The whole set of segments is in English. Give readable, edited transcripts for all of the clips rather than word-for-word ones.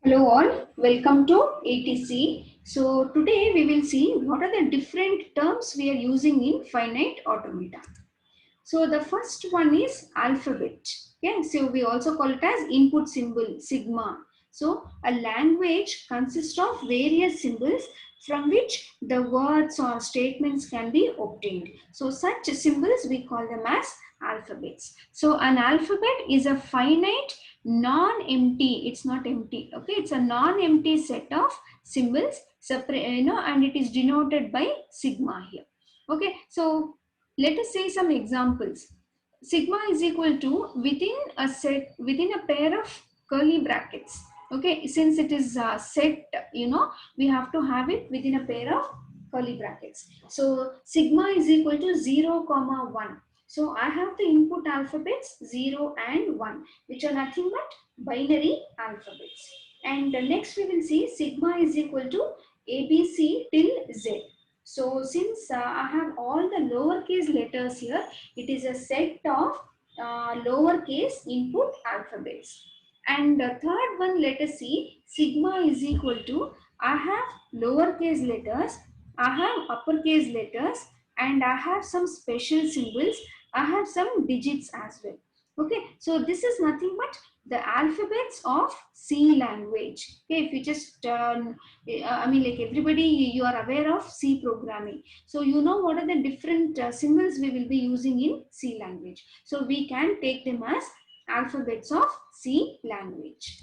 Hello all, welcome to ATC. So today we will see what are the different terms we are using in finite automata. So the first one is alphabet. Yeah, so we also call it as input symbol sigma. So a language consists of various symbols from which the words or statements can be obtained. So such symbols we call them as alphabets. So an alphabet is a finite non-empty, it's not empty, okay, it's a non-empty set of symbols separate, and it is denoted by sigma here. Okay, so let us say some examples. Sigma is equal to within a pair of curly brackets. Okay, since it is set, we have to have it within a pair of curly brackets. So sigma is equal to 0 comma 1. So I have the input alphabets 0 and 1, which are nothing but binary alphabets. And next we will see sigma is equal to ABC till Z. So since I have all the lowercase letters here, it is a set of lowercase input alphabets. And the third one, let us see, sigma is equal to, I have lowercase letters, I have uppercase letters, and I have some special symbols, I have some digits as well. Okay, so this is nothing but the alphabets of C language. Okay, if you just like everybody, you are aware of C programming. So you know what are the different symbols we will be using in C language. So we can take them as alphabets of C language.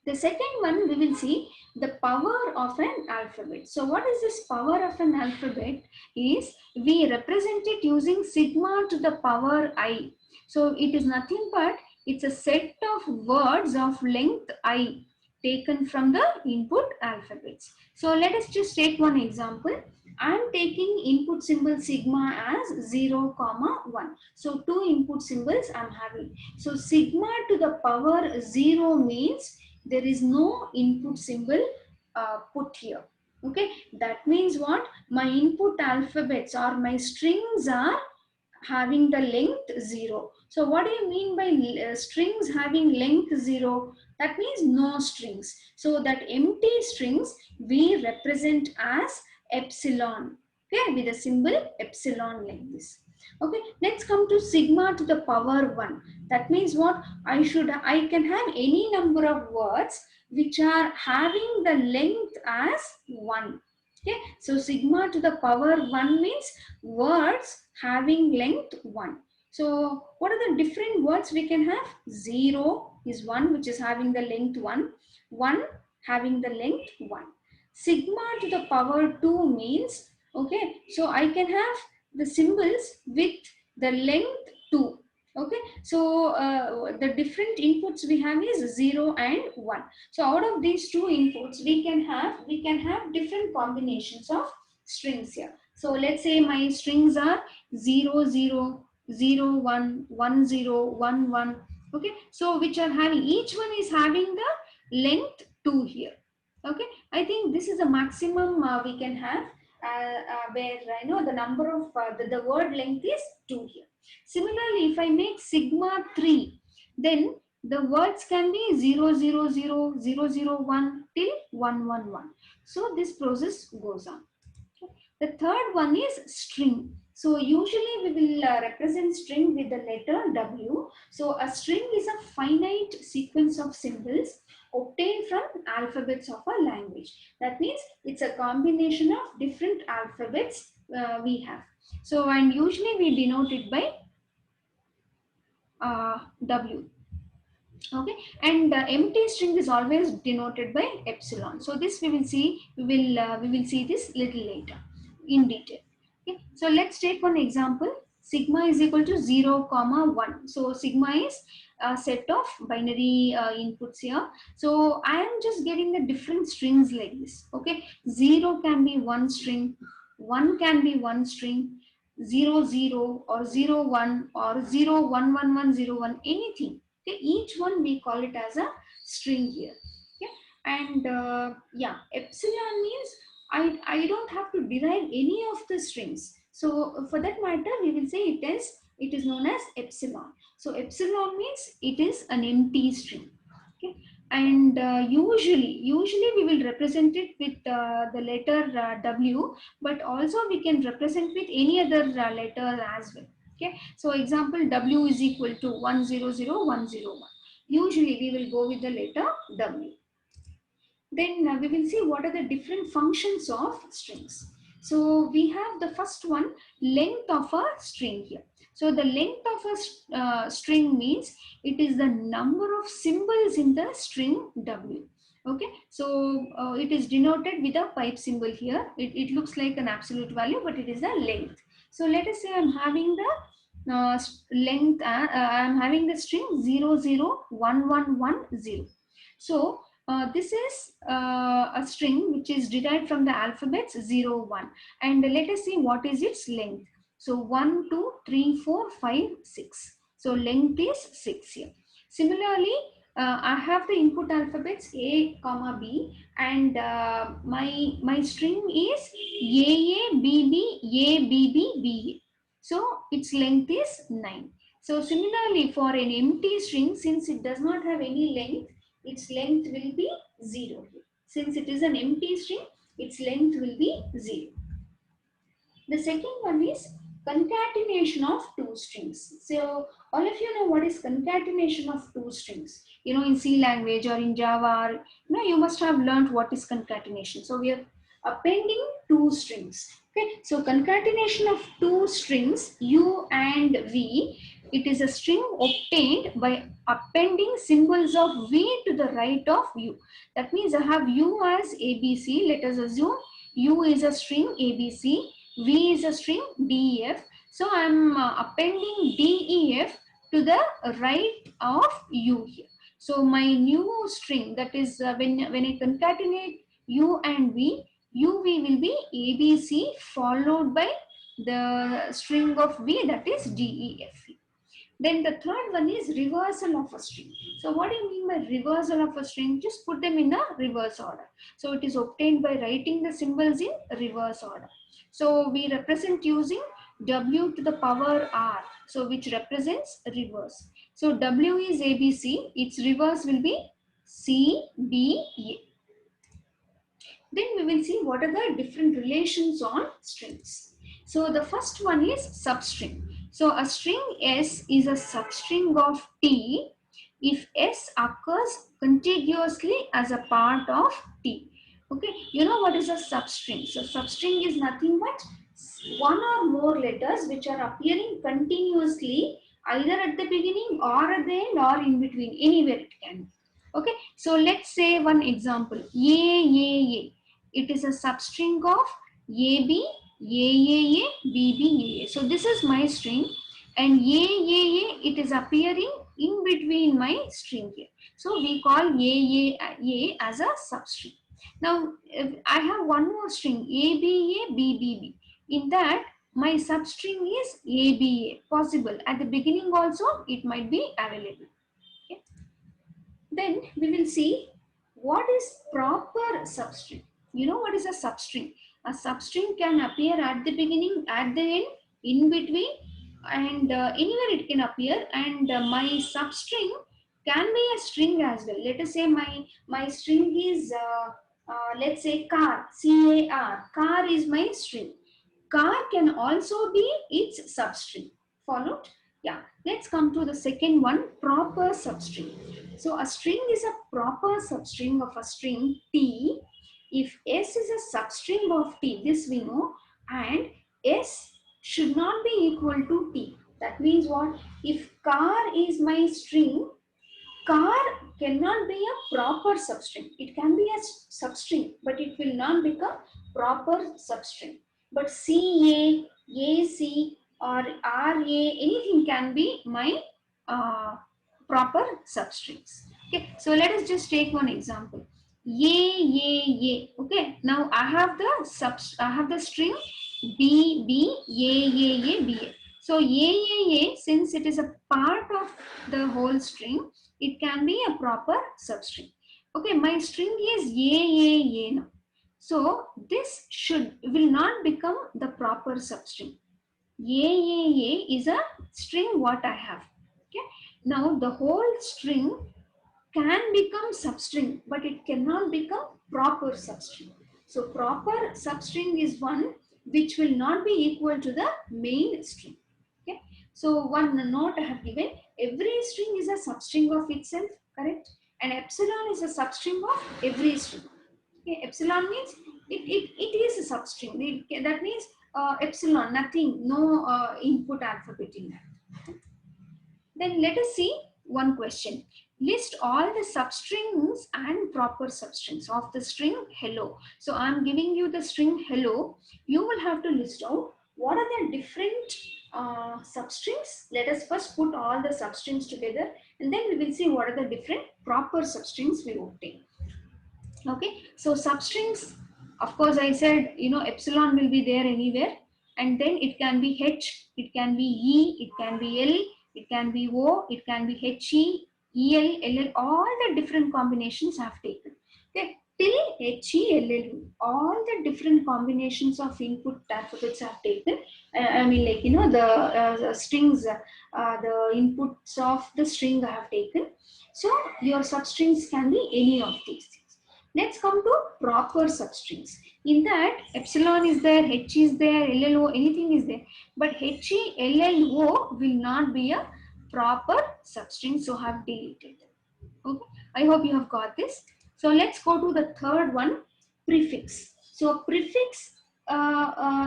The second one we will see the power of an alphabet. So what is this power of an alphabet? Is we represent it using sigma to the power I. So it is nothing but it's a set of words of length I taken from the input alphabets. So let us just take one example. I am taking input symbol sigma as 0 comma 1. So two input symbols I am having. So sigma to the power 0 means there is no input symbol put here. Okay, that means what? My input alphabets or my strings are having the length 0. So what do you mean by strings having length 0? That means no strings. So that empty strings we represent as epsilon. Okay, with the symbol epsilon like this. Okay, let's come to sigma to the power 1. That means what? I can have any number of words which are having the length as 1. Okay, so sigma to the power 1 means words having length 1. So what are the different words we can have? 0 is one which is having the length 1. 1 having the length 1. Sigma to the power 2 means, okay, so I can have the symbols with the length 2. Okay, so the different inputs we have is 0 and 1. So out of these two inputs we can have different combinations of strings here. So let's say my strings are 0 0 0 1 1 0 1 1. Okay, so which are having, each one is having the length 2 here. Okay, I think this is a maximum we can have where I know the number of the word length is 2 here. Similarly, if I make sigma 3, then the words can be 0 0 0 0 0 1 till 1 1 1. So this process goes on. The third one is string. So usually we will represent string with the letter W. So a string is a finite sequence of symbols obtained from alphabets of a language. That means it's a combination of different alphabets we have. So and usually we denote it by W. Okay, and empty string is always denoted by epsilon. So this we will see this little later in detail. Okay, so let's take one example. Sigma is equal to 0 comma 1. So sigma is a set of binary inputs here. So I am just getting the different strings like this. Okay, 0 can be one string, 1 can be one string, 0 0 or 0 1 or 0 1 1 1 0 1, anything. Okay, each one we call it as a string here. Okay, and yeah, epsilon means I don't have to derive any of the strings. So for that matter, we will say it is known as epsilon. So epsilon means it is an empty string. Okay, and usually we will represent it with the letter W, but also we can represent with any other letter as well. Okay, so example, W is equal to 100101. Usually we will go with the letter W. Then we will see what are the different functions of strings. So we have the first one, length of a string here. So the length of a string means it is the number of symbols in the string W. Okay, so it is denoted with a pipe symbol here. It looks like an absolute value, but it is a length. So let us say I'm having the length, I'm having the string 001110. So this is a string which is derived from the alphabets 0, 1. And let us see what is its length. So 1, 2, 3, 4, 5, 6. So length is 6 here. Similarly, I have the input alphabets A, comma B, and my string is A, B, B, A, B, B, B, A. So its length is 9. So similarly, for an empty string, since it does not have any length, its length will be 0 here. Since it is an empty string, its length will be 0. The second one is concatenation of two strings. So all of you know what is concatenation of two strings. You know, in C language or in Java, or, you must have learned what is concatenation. So we are appending two strings. Okay, so concatenation of two strings U and V. It is a string obtained by appending symbols of V to the right of U. That means I have U as ABC. Let us assume U is a string ABC, V is a string DEF. So I'm appending DEF to the right of U here. So my new string, that is when I concatenate U and V, UV will be ABC followed by the string of V, that is DEF. Then the third one is reversal of a string. So what do you mean by reversal of a string? Just put them in a reverse order. So it is obtained by writing the symbols in reverse order. So we represent using W to the power R, so which represents reverse. So W is ABC, its reverse will be CBA. Then we will see what are the different relations on strings. So the first one is substring. So a string S is a substring of T if S occurs contiguously as a part of T. Okay, you know what is a substring? So substring is nothing but one or more letters which are appearing continuously either at the beginning or at the end or in between, anywhere it can be. Okay, so let's say one example, A. It is a substring of AB, AAA, BB, AA. So this is my string, and AAA, it is appearing in between my string here. So we call AAA as a substring. Now I have one more string, ABA, BBB. In that, my substring is ABA. Possible at the beginning also it might be available. Okay. Then we will see what is proper substring. You know what is a substring? A substring can appear at the beginning, at the end, in between, and anywhere it can appear. And my substring can be a string as well. Let us say my string is let's say car, CAR. Car is my string. Car can also be its substring. Followed? Yeah. Let's come to the second one, proper substring. So a string is a proper substring of a string T if S is a substring of T, this we know, and S should not be equal to T. That means what? If car is my string, car cannot be a proper substring. It can be a substring, but it will not become proper substring. But CA, AC, or RA, anything can be my proper substrings. Okay, so let us just take one example. A. Okay, now I have the string B. So A, since it is a part of the whole string, it can be a proper substring. Okay, my string is A now. So this will not become the proper substring. A is a string what I have. Okay, now the whole string can become substring, but it cannot become proper substring. So proper substring is one which will not be equal to the main string. Okay. So one note I have given, every string is a substring of itself, correct? And epsilon is a substring of every string. Okay. Epsilon means it is a substring. That means epsilon, nothing, no input alphabet in that. Then let us see one question. List all the substrings and proper substrings of the string hello. So I'm giving you the string hello. You will have to list out what are the different substrings. Let us first put all the substrings together, and then we will see what are the different proper substrings we obtain. Okay, so substrings, of course I said, epsilon will be there anywhere, and then it can be H, it can be E, it can be L, it can be O, it can be HE, EL, LL, all the different combinations I have taken. Okay, till HE, LL, all the different combinations of input alphabets I have taken. I mean, like, the strings, the inputs of the string I have taken. So your substrings can be any of these things. Let's come to proper substrings. In that, epsilon is there, H is there, LLO, anything is there. But HE, LLO will not be a proper substring, so have deleted. Okay, I hope you have got this. So let's go to the third one, prefix. So prefix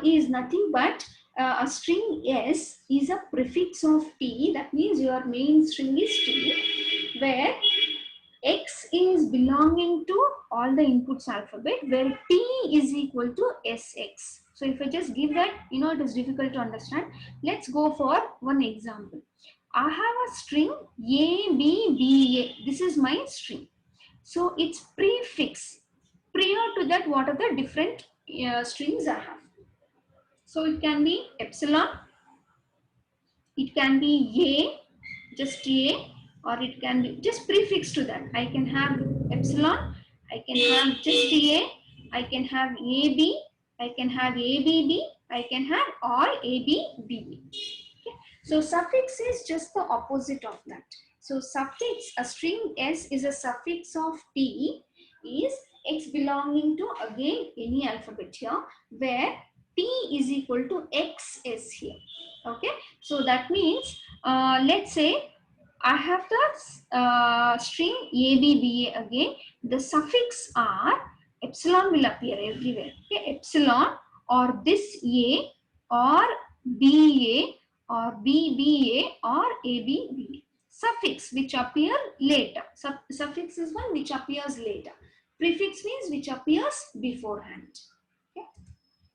is nothing but a string S is a prefix of T. That means your main string is T, where X is belonging to all the inputs alphabet, where T is equal to SX. So if I just give that, it is difficult to understand. Let's go for one example. I have a string A, B, B, A. This is my string. So its prefix. Prior to that, what are the different strings I have? So it can be epsilon, it can be A, just A, or it can be just prefix to that. I can have epsilon, I can have just A, I can have AB, I can have ABB, I can have all ABBB. Okay. So suffix is just the opposite of that. So suffix, a string S is a suffix of T, is X belonging to again any alphabet here, where T is equal to XS here. Okay, so that means let's say I have the string ABBA again. The suffix R, epsilon will appear everywhere. Okay, epsilon or this A or BA or BBA or ABBA. Suffix which appear later. Suffix is one which appears later. Prefix means which appears beforehand. Okay.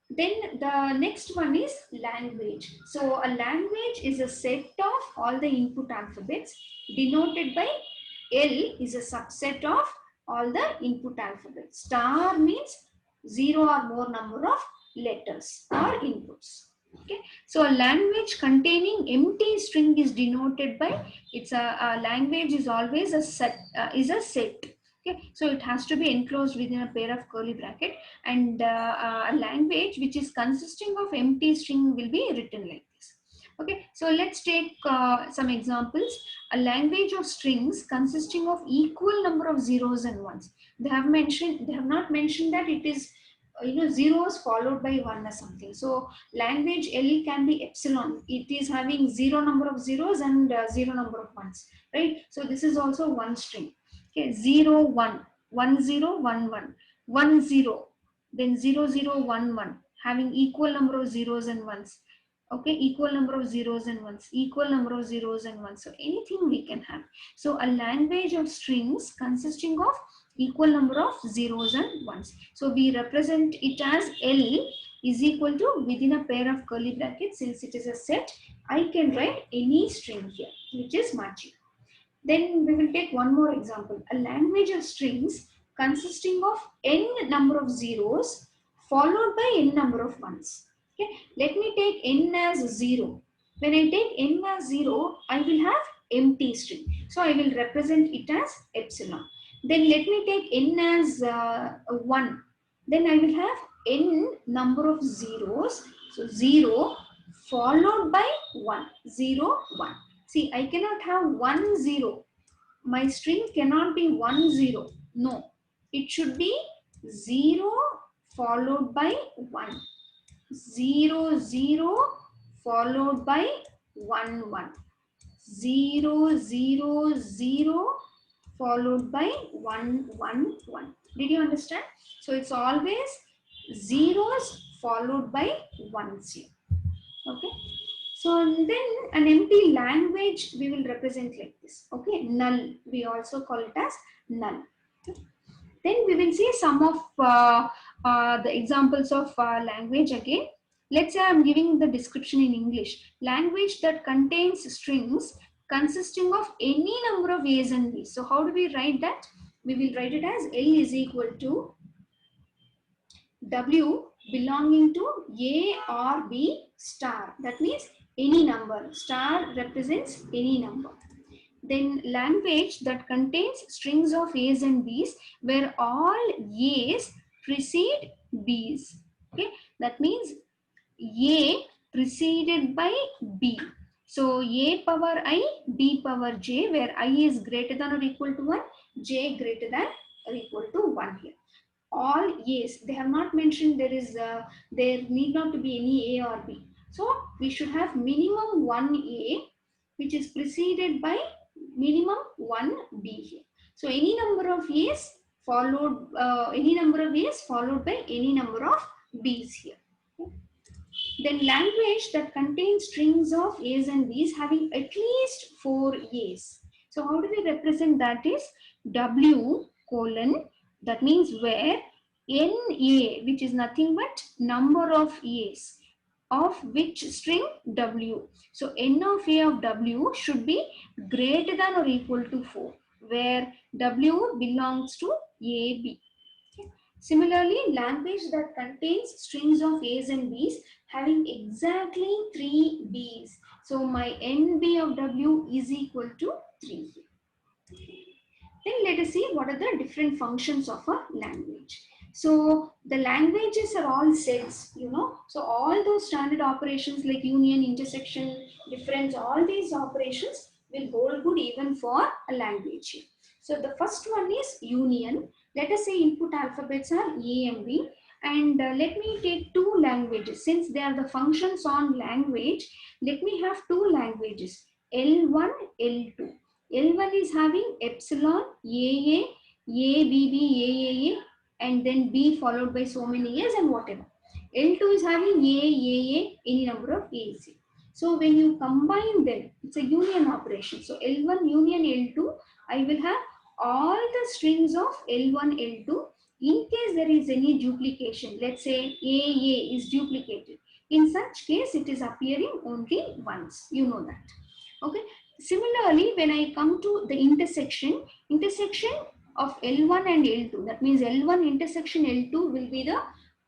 Then the next one is language. So a language is a set of all the input alphabets denoted by L is a subset of all the input alphabets. Star means 0 or more number of letters or inputs. Okay. So a language containing empty string is denoted by, it's a language is always a set, Okay, so it has to be enclosed within a pair of curly bracket, and a language which is consisting of empty string will be written like this. Okay, so let's take some examples. A language of strings consisting of equal number of zeros and ones. They have not mentioned that it is zeros followed by one or something. So language L can be epsilon. It is having 0 number of zeros and 0 number of ones, right? So this is also one string. Okay, 0, 1, 1, 0, 1, 1, 1, 0, then 0, 0, 1, 1, having equal number of zeros and ones. Okay, equal number of zeros and ones, equal number of zeros and ones. So anything we can have. So a language of strings consisting of equal number of zeros and ones. So we represent it as L is equal to, within a pair of curly brackets, since it is a set, I can write any string here, which is matching. Then we will take one more example. A language of strings consisting of n number of zeros followed by n number of ones. Okay, let me take n as 0. When I take n as 0, I will have empty string. So I will represent it as epsilon. Then let me take n as 1. Then I will have n number of zeros. So 0 followed by 1. 0, 1. See, I cannot have 1, 0. my string cannot be 1 0. No, it should be 0 followed by 1. 0 0 followed by 1 1. 0 0 0 followed by 1 1 1. Did you understand? So it's always zeros followed by ones here. Okay. So then an empty language we will represent like this. Okay, null. We also call it as null. Okay. Then we will see some of the examples of language again. Let's say I'm giving the description in English. Language that contains strings consisting of any number of A's and B's. So how do we write that? We will write it as L is equal to W belonging to A or B star. That means any number. Star represents any number. Then language that contains strings of A's and B's where all A's precede B's. Okay, that means A preceded by B. So A power I, B power J, where I is greater than or equal to 1, J greater than or equal to 1 here. All A's, they have not mentioned there need not to be any A or B. So we should have minimum 1 A which is preceded by minimum 1 B here. So any number of A's followed by any number of B's here. Okay. Then language that contains strings of A's and B's having at least 4 A's. So how do we represent that is W colon, that means where NA, which is nothing but number of A's, of which string W. So N of A of W should be greater than or equal to 4, where W belongs to AB. Similarly, language that contains strings of A's and B's having exactly 3 B's. So my NB of W is equal to 3. Then let us see what are the different functions of a language. So the languages are all sets, you know. So all those standard operations like union, intersection, difference, all these operations will hold good even for a language. So the first one is union. Let us say input alphabets are A and B. And let me take two languages. Since they are the functions on language, let me have two languages, L1, L2. L1 is having epsilon, AA, ABB, AAA, and then B followed by so many A's and whatever. L2 is having A, AA, any number of A's. So when you combine them, it's a union operation. So L1 union L2, I will have all the strings of L1, L2. In case there is any duplication, let's say AA is duplicated. In such case, it is appearing only once. You know that. Okay. Similarly, when I come to the intersection of L1 and L2, that means L1 intersection L2 will be the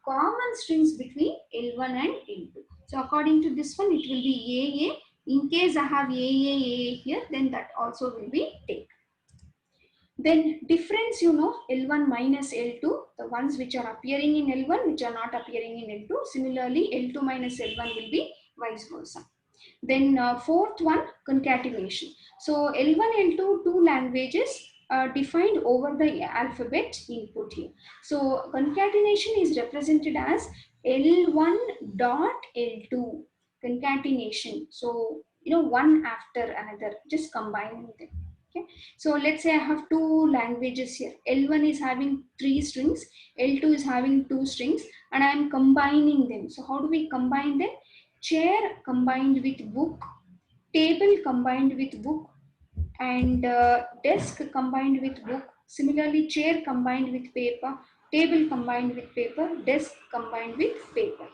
common strings between L1 and L2. So according to this one, it will be AA. In case I have AA here, then that also will be taken. Then difference, you know, L1 minus L2, the ones which are appearing in L1, which are not appearing in L2. Similarly, L2 minus L1 will be vice versa. Then fourth one, concatenation. So L1, L2, two languages defined over the alphabet input here. So concatenation is represented as L1 dot L2, concatenation. So, you know, one after another, just combining them. Okay. So let's say I have two languages here. L1 is having 3 strings, L2 is having 2 strings, and I am combining them. So how do we combine them? Chair combined with book, table combined with book, and desk combined with book. Similarly, chair combined with paper, table combined with paper, desk combined with paper.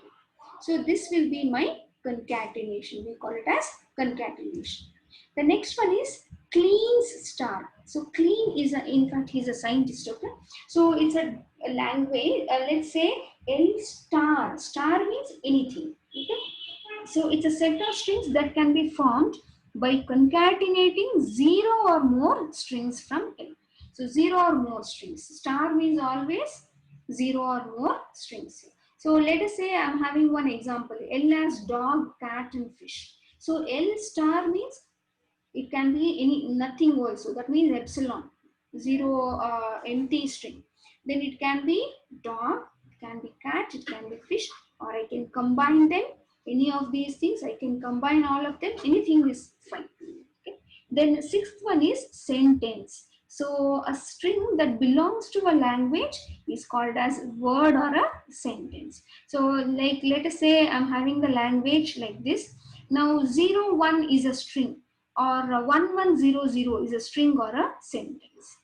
So this will be my concatenation. We call it as concatenation. The next one is Clean's star. So clean is in fact he's a scientist. Okay, so it's a language. Let's say L star. Star means anything. Okay. So it's a set of strings that can be formed by concatenating 0 or more strings from L. So 0 or more strings. Star means always 0 or more strings. So let us say I'm having one example. L as dog, cat and fish. So L star means It can be any nothing also. That means epsilon, zero, empty string. Then it can be dog, it can be cat, it can be fish, or I can combine them. Any of these things, I can combine all of them. Anything is fine. Okay. Then the sixth one is sentence. So a string that belongs to a language is called as word or a sentence. So like let us say I'm having the language like this. Now 01 is a string, or 1100 is a string or a sentence.